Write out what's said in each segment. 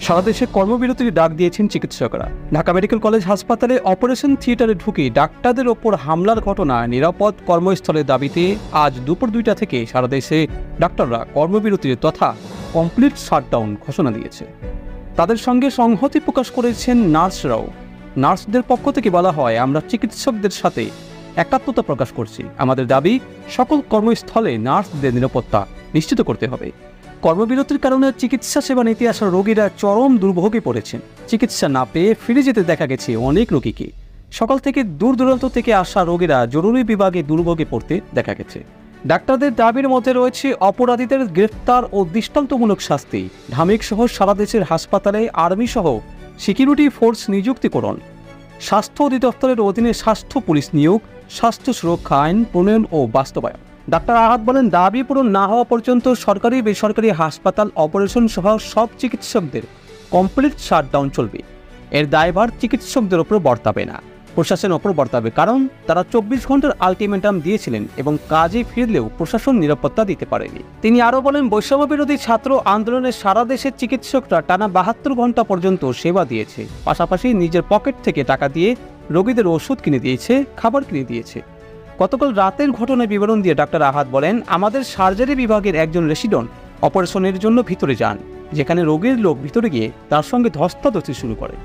সারা দেশে কর্মবিরতির ডাক দিয়েছেন চিকিৎসকরা। ঢাকা মেডিকেল কলেজ হাসপাতালে অপারেশন থিয়েটারে ঢুকে ডাক্তারদের ওপর হামলার ঘটনায় নিরাপদ কর্মস্থলের দাবিতে আজ দুপুর 2টা থেকে সারা দেশে ডাক্তাররা কর্মবিরতির তথা কমপ্লিট শাটডাউন ঘোষণা দিয়েছে। তাদের সঙ্গে সংহতি প্রকাশ করেছেন নার্সরাও। নার্সদের পক্ষ থেকে বলা হয়, আমরা চিকিৎসকদের সাথে একাত্মতা প্রকাশ করছি। আমাদের দাবি, সকল কর্মস্থলে নার্সদের নিরাপত্তা নিশ্চিত করতে হবে। কর্মবিরতির কারণে চিকিৎসা সেবা নিতে আসা রোগীরা চরম দুর্ভোগে পড়েছেন। চিকিৎসা না পেয়ে ফিরে যেতে দেখা গেছে অনেক রোগীকে। সকাল থেকে দূর দূরান্ত থেকে আসা রোগীরা জরুরি বিভাগে দুর্ভোগে পড়তে দেখা গেছে। ডাক্তারদের দাবির মধ্যে রয়েছে অপরাধীদের গ্রেফতার ও দৃষ্টান্তমূলক শাস্তি, ঢামেক সহ সারা দেশের হাসপাতালে আর্মি সহ সিকিউরিটি ফোর্স নিযুক্তিকরণ, স্বাস্থ্য অধিদপ্তরের অধীনে স্বাস্থ্য পুলিশ নিয়োগ, স্বাস্থ্য সুরক্ষা আইন প্রণয়ন ও বাস্তবায়ন। ডাক্তার আহাদ বলেন, দাবি পূরণ না হওয়া পর্যন্ত সরকারি বেসরকারি হাসপাতাল অপারেশন সহ সব চিকিৎসকদের কমপ্লিট শাটডাউন চলবে। এর দায়ভার চিকিৎসকদের ওপর বর্তাবে না, প্রশাসনের ওপর বর্তাবে, কারণ তারা 24 ঘন্টার আলটিমেটাম দিয়েছিলেন এবং কাজে ফিরলেও প্রশাসন নিরাপত্তা দিতে পারেনি। তিনি আরও বলেন, বৈষম্য বিরোধী ছাত্র আন্দোলনে সারা দেশের চিকিৎসকরা টানা 72 ঘন্টা পর্যন্ত সেবা দিয়েছে, পাশাপাশি নিজের পকেট থেকে টাকা দিয়ে রোগীদের ওষুধ কিনে দিয়েছে, খাবার কিনে দিয়েছে। গতকাল রাতের ঘটনার বিবরণ দিয়ে ডাক্তার আহাদ বলেন, আমাদের সার্জারি বিভাগের একজন রেসিডেন্ট অপারেশনের জন্য ভিতরে যান, যেখানে রোগীর লোক ভিতরে গিয়ে তার সঙ্গে ধস্তাধস্তি শুরু করে।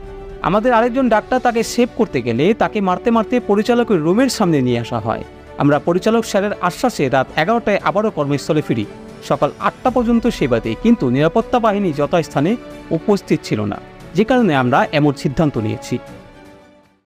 আমাদের আরেকজন ডাক্তার তাকে সেভ করতে গেলে তাকে মারতে মারতে পরিচালকের রুমের সামনে নিয়ে আসা হয়। আমরা পরিচালক স্যারের আশ্বাসে রাত 11টায় আবারও কর্মস্থলে ফিরি। সকাল 8টা পর্যন্ত সেবা দিই, কিন্তু নিরাপত্তা বাহিনী যথাস্থানে উপস্থিত ছিল না, যে কারণে আমরা এমন সিদ্ধান্ত নিয়েছি।